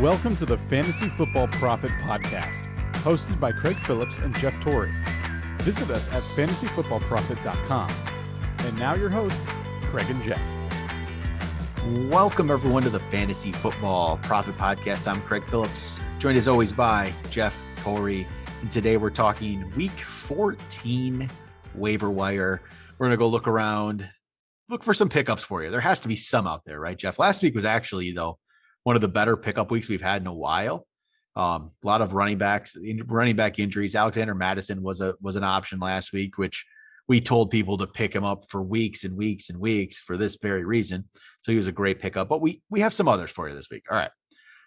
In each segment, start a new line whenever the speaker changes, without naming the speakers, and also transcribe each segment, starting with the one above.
Welcome to the Fantasy Football Profit Podcast, hosted by Craig Phillips and Jeff Torrey. Visit us at fantasyfootballprofit.com. And now your hosts, Craig and Jeff.
Welcome everyone to the Fantasy Football Profit Podcast. I'm Craig Phillips, joined as always by Jeff Torrey. And today we're talking week 14 waiver wire. We're going to go look around, look for some pickups for you. There has to be some out there, right, Jeff? Last week was actually, though, one of the better pickup weeks we've had in a while. A lot of running back injuries. Alexander Madison was an option last week, which we told people to pick him up for weeks and weeks and weeks for this very reason. So he was a great pickup, but we have some others for you this week. All right.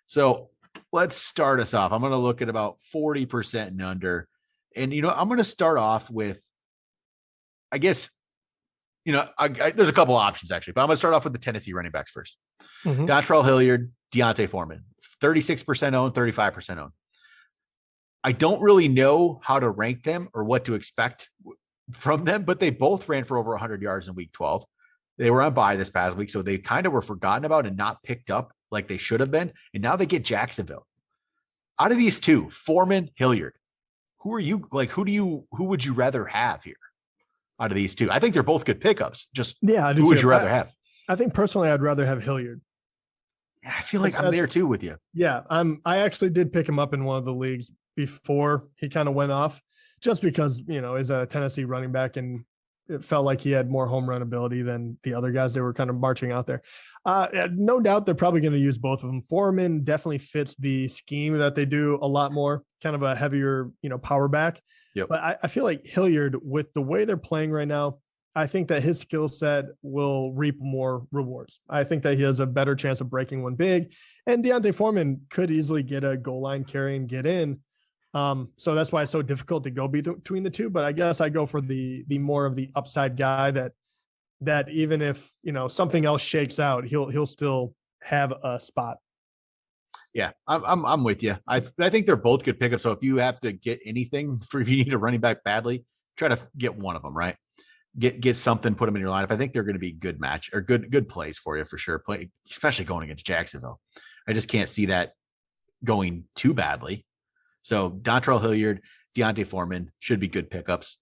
So let's start us off. I'm going to look at about 40% and under. And, I'm going to start off with, I guess, there's a couple options actually, but I'm going to start off with the Tennessee running backs first. Dontrell Hilliard, Deontay Foreman. It's 36% owned, 35% owned. I don't really know how to rank them or what to expect from them, but they both ran for over 100 yards in week 12. They were on bye this past week, so they kind of were forgotten about and not picked up like they should have been. And now they get Jacksonville. Out of these two, Foreman, Hilliard, who would you rather have here out of these two? I think they're both good pickups. Who would you rather have?
I think personally, I'd rather have Hilliard.
I feel like I'm there too with you.
Yeah, I actually did pick him up in one of the leagues before he kind of went off, just because, is a Tennessee running back and it felt like he had more home run ability than the other guys that were kind of marching out there. No doubt they're probably going to use both of them. Foreman definitely fits the scheme that they do a lot more, kind of a heavier, power back.
Yep.
But I feel like Hilliard, with the way they're playing right now, I think that his skill set will reap more rewards. I think that he has a better chance of breaking one big, and Deontay Foreman could easily get a goal line carry and get in. So that's why it's so difficult to go between the two. But I guess I go for the more of the upside guy that even if, something else shakes out, he'll still have a spot.
Yeah, I'm with you. I think they're both good pickups. So if you have to get anything if you need a running back badly, try to get one of them, right? Get something, put them in your lineup. I think they're going to be good match or good plays for you for sure. Play, especially going against Jacksonville. I just can't see that going too badly. So Dontrell Hilliard, Deontay Foreman should be good pickups.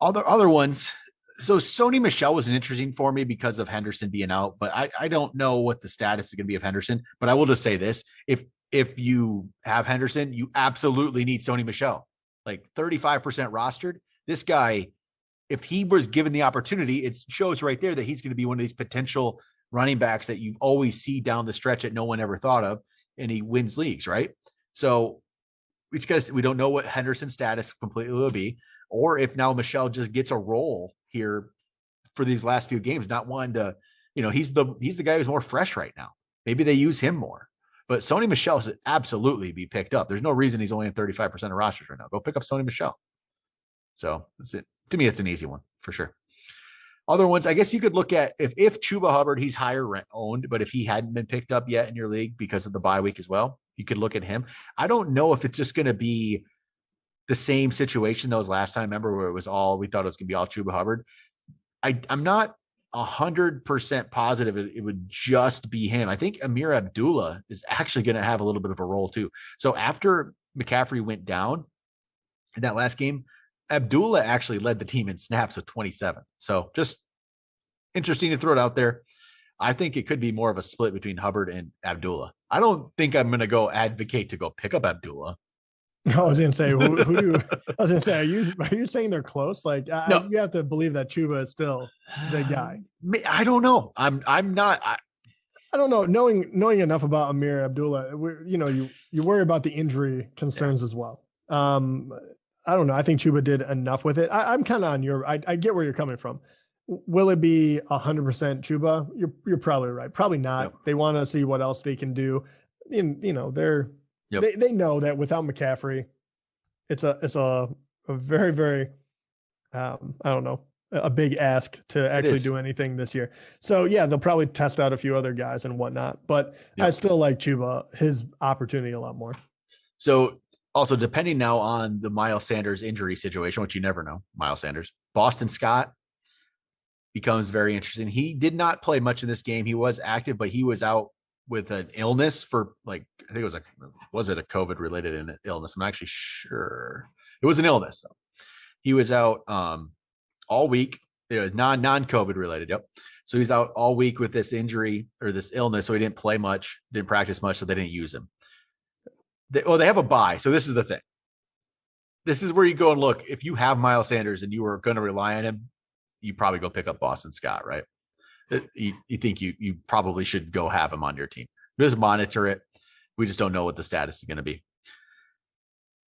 Other ones. So Sony Michel was an interesting for me because of Henderson being out, but I don't know what the status is going to be of Henderson. But I will just say this: if you have Henderson, you absolutely need Sony Michel. Like 35% rostered. This guy, if he was given the opportunity, it shows right there that he's going to be one of these potential running backs that you always see down the stretch that no one ever thought of, and he wins leagues, right? So we don't know what Henderson's status completely will be, or if now Michel just gets a role here for these last few games, not wanting to, he's the guy who's more fresh right now. Maybe they use him more, but Sony Michel should absolutely be picked up. There's no reason he's only in 35% of rosters right now. Go pick up Sony Michel. So that's it. To me, it's an easy one for sure. Other ones, I guess you could look at if Chuba Hubbard, he's higher rent owned, but if he hadn't been picked up yet in your league because of the bye week as well, you could look at him. I don't know if it's just going to be the same situation that was last time. Remember where we thought it was going to be all Chuba Hubbard. I'm not 100% positive it would just be him. I think Amir Abdullah is actually going to have a little bit of a role too. So after McCaffrey went down in that last game, Abdullah actually led the team in snaps with 27. So just interesting to throw it out there. I think it could be more of a split between Hubbard and Abdullah. I don't think I'm going to go advocate to go pick up Abdullah.
I was going to say, are you saying they're close? Like, no. You have to believe that Chuba is still the guy.
I don't know. I'm not.
I don't know. Knowing enough about Amir Abdullah, you worry about the injury concerns as well. I don't know. I think Chuba did enough with it. I'm kind of on I get where you're coming from. Will it be 100% Chuba? You're probably right. Probably not. Yep. They want to see what else they can do. They know that without McCaffrey, it's a very, very, I don't know, a big ask to actually do anything this year. So yeah, they'll probably test out a few other guys and whatnot, but I still like Chuba, his opportunity a lot more.
So also depending now on the Miles Sanders injury situation, which you never know, Miles Sanders, Boston Scott becomes very interesting. He did not play much in this game. He was active, but he was out with an illness for like, I think it was it a COVID related illness? I'm actually sure it was an illness. He was out all week. It was non-COVID related. Yep. So he's out all week with this injury or this illness. So he didn't play much, didn't practice much. So they didn't use him. They have a bye. So this is the thing. This is where you go and look. If you have Miles Sanders and you were going to rely on him, you probably go pick up Boston Scott, right? You think you probably should go have him on your team. Just monitor it. We just don't know what the status is going to be.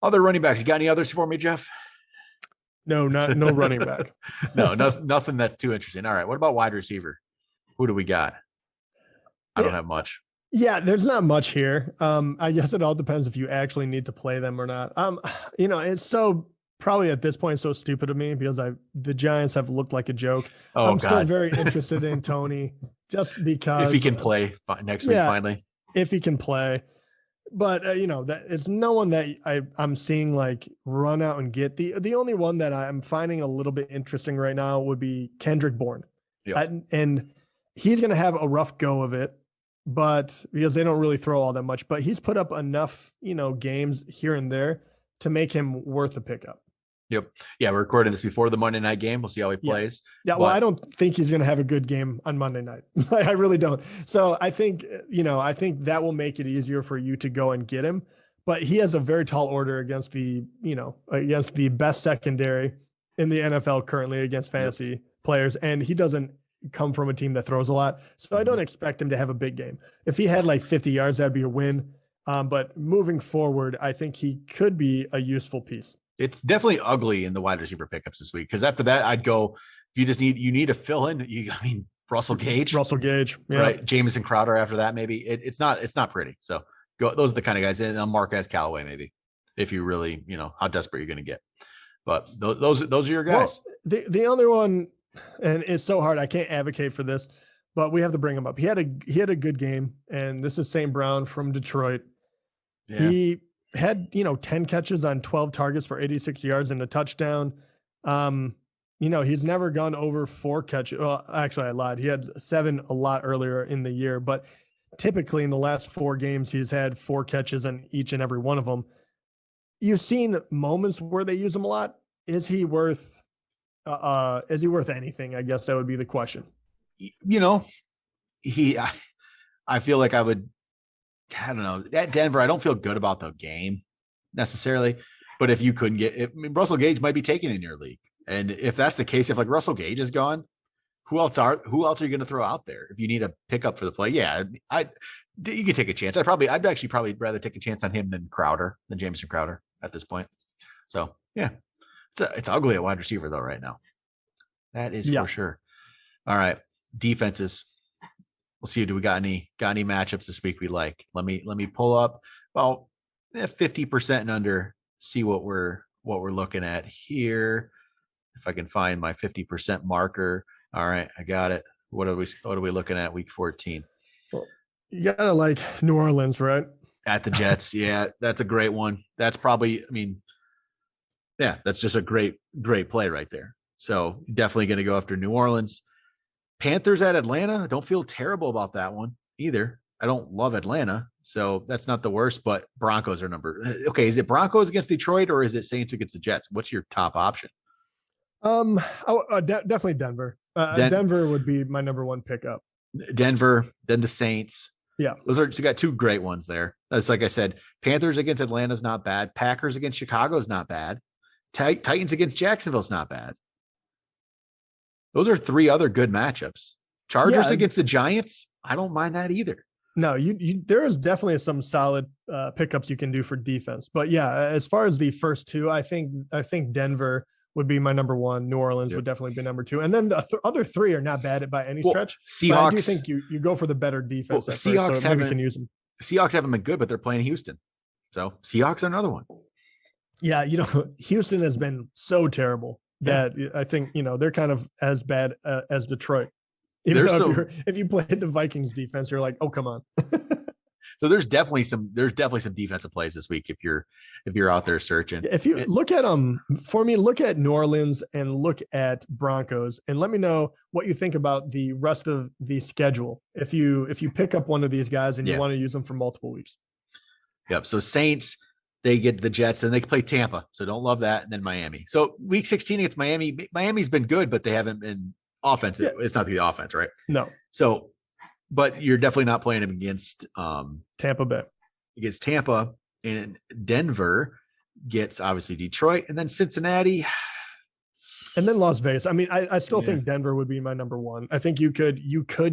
Other running backs. You got any others for me, Jeff?
No running back.
No, nothing that's too interesting. All right. What about wide receiver? Who do we got? I don't have much.
Yeah, there's not much here. I guess it all depends if you actually need to play them or not. It's so probably at this point so stupid of me because the Giants have looked like a joke. I'm still very interested in Tony just because
if he can play next week finally.
If he can play. But that it's no one that I'm seeing like run out and get. The only one that I'm finding a little bit interesting right now would be Kendrick Bourne.
Yep.
And he's going to have a rough go of it, but because they don't really throw all that much, but he's put up enough, games here and there to make him worth a pickup.
Yep. Yeah, we're recording this before the Monday night game. We'll see how he plays.
Yeah. Well, I don't think he's going to have a good game on Monday night. I really don't. So I think that will make it easier for you to go and get him. But he has a very tall order against the best secondary in the NFL currently against fantasy players. And he doesn't come from a team that throws a lot. So I don't expect him to have a big game. If he had like 50 yards, that'd be a win. But moving forward, I think he could be a useful piece.
It's definitely ugly in the wide receiver pickups this week. Cause after that I'd go, if you need to fill in, Russell Gage,
yeah.
Right. Jamison Crowder after that, maybe it's not pretty. So go, those are the kind of guys, and Marquez Callaway, maybe if you really, how desperate you're going to get, but those are your guys.
Well, the other one, and it's so hard. I can't advocate for this, but we have to bring him up. He had a good game, and this is St. Brown from Detroit. Yeah. He had 10 catches on 12 targets for 86 yards and a touchdown. He's never gone over 4 catches. Well, actually I lied. He had 7 a lot earlier in the year, but typically in the last 4 games he's had 4 catches in each and every one of them. You've seen moments where they use him a lot. Is he worth anything? I guess that would be the question.
I feel like I don't know. At Denver, I don't feel good about the game necessarily, but if you couldn't Russell Gage might be taken in your league. And if that's the case, if like Russell Gage is gone, who else are you going to throw out there? If you need a pickup for the play, you could take a chance. I'd actually probably rather take a chance on him than Jamison Crowder at this point. So yeah, it's ugly at wide receiver though right now. That is for sure. All right. Defenses. We'll see. Do we got any matchups this week we like? Let me pull up about 50% and under. See what we're looking at here. If I can find my 50% marker. All right, I got it. What are we looking at week 14?
Well, you gotta like New Orleans, right?
At the Jets. Yeah, that's a great one. That's probably. That's just a great play right there. So definitely going to go after New Orleans. Panthers at Atlanta. I don't feel terrible about that one either. I don't love Atlanta, so that's not the worst, but Broncos are okay. Is it Broncos against Detroit or is it Saints against the Jets? What's your top option?
Definitely Denver. Denver would be my number one pickup.
Denver, then the Saints.
Yeah.
You got 2 great ones there. That's like I said, Panthers against Atlanta is not bad. Packers against Chicago is not bad. Titans against Jacksonville is not bad. Those are 3 other good matchups. Chargers against the Giants. I don't mind that either.
No, there is definitely some solid pickups you can do for defense. But yeah, as far as the first 2, I think Denver would be my number 1. New Orleans would definitely be number 2. And then the other 3 are not bad by any stretch.
Seahawks.
I do think you go for the better defense.
Seahawks
can use them.
Seahawks haven't been good, but they're playing Houston. So Seahawks are another one.
Yeah, Houston has been so terrible that I think, they're kind of as bad as Detroit. Even though if you played the Vikings defense, you're like, oh, come on.
So there's definitely some defensive plays this week if you're out there searching.
If you look at look at New Orleans and look at Broncos, and let me know what you think about the rest of the schedule. If you pick up one of these guys and you want to use them for multiple weeks.
Yep. So Saints, they get the Jets, and they play Tampa. So don't love that. And then Miami. So week 16 against Miami. Miami's been good, but they haven't been offensive. Yeah. It's not the offense, right?
No.
So, but you're definitely not playing them against
Tampa Bay.
Against Tampa, and Denver gets obviously Detroit, and then Cincinnati.
And then Las Vegas. I mean, I still think Denver would be my number one. I think you could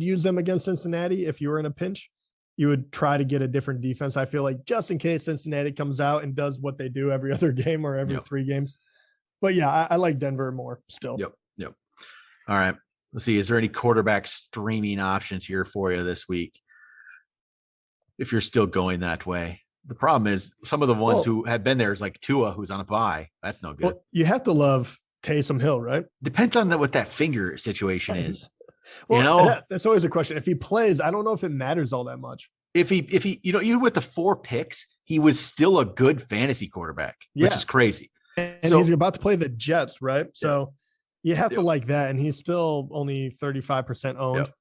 use them against Cincinnati if you were in a pinch. You would try to get a different defense. I feel like just in case Cincinnati comes out and does what they do every other game or every 3 games. But yeah, I like Denver more still.
Yep. All right. Let's see. Is there any quarterback streaming options here for you this week? If you're still going that way. The problem is some of the ones who have been there is like Tua, who's on a bye. That's no good.
Well, you have to love Taysom Hill, right?
Depends on what that finger situation is. Well,
that's always a question. If he plays, I don't know if it matters all that much.
If he, even with the 4 picks, he was still a good fantasy quarterback, which is crazy.
And he's about to play the Jets, right? So you have to like that. And he's still only 35% owned.
Yep.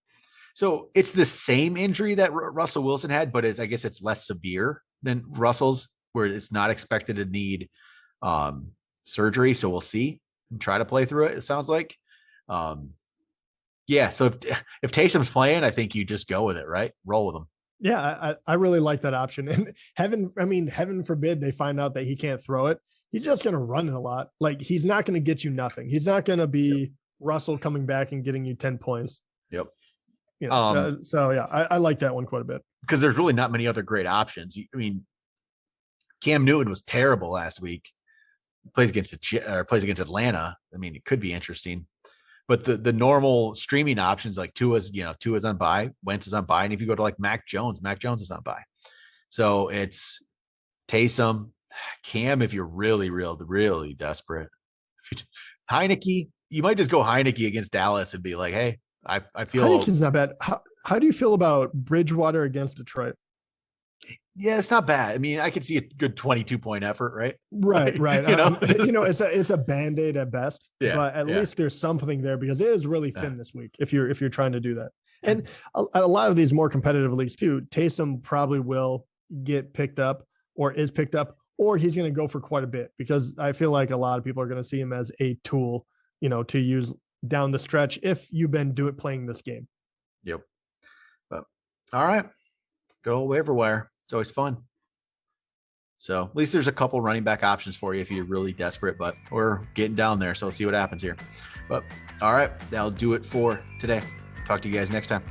So it's the same injury that Russell Wilson had, but I guess it's less severe than Russell's, where it's not expected to need surgery. So we'll see. Try to play through it. It sounds like. So if Taysom's playing, I think you just go with it, right? Roll with him.
Yeah, I really like that option. And heaven forbid they find out that he can't throw it. He's just going to run it a lot. Like, he's not going to get you nothing. He's not going to be Russell coming back and getting you 10 points.
Yep.
I like that one quite a bit.
Because there's really not many other great options. I mean, Cam Newton was terrible last week. Plays against Atlanta. I mean, it could be interesting. But the normal streaming options like Tua's on bye, Wentz is on bye, and if you go to like Mac Jones is on bye. So it's Taysom, Cam if you're really, really desperate. Heineke, you might just go Heineke against Dallas and be like, hey, I feel
Heineke's not bad. How do you feel about Bridgewater against Detroit?
Yeah, it's not bad. I mean, I could see a good 22-point effort, right?
Right. It's a Band-Aid at best, but at least there's something there because it is really thin this week if you're trying to do that. And a lot of these more competitive leagues too, Taysom probably will get picked up or is picked up, or he's going to go for quite a bit because I feel like a lot of people are going to see him as a tool, to use down the stretch if you've been playing this game.
Yep. But all right, good old waiver wire. It's always fun. So at least there's a couple running back options for you if you're really desperate, but we're getting down there. So we'll see what happens here. But all right, that'll do it for today. Talk to you guys next time.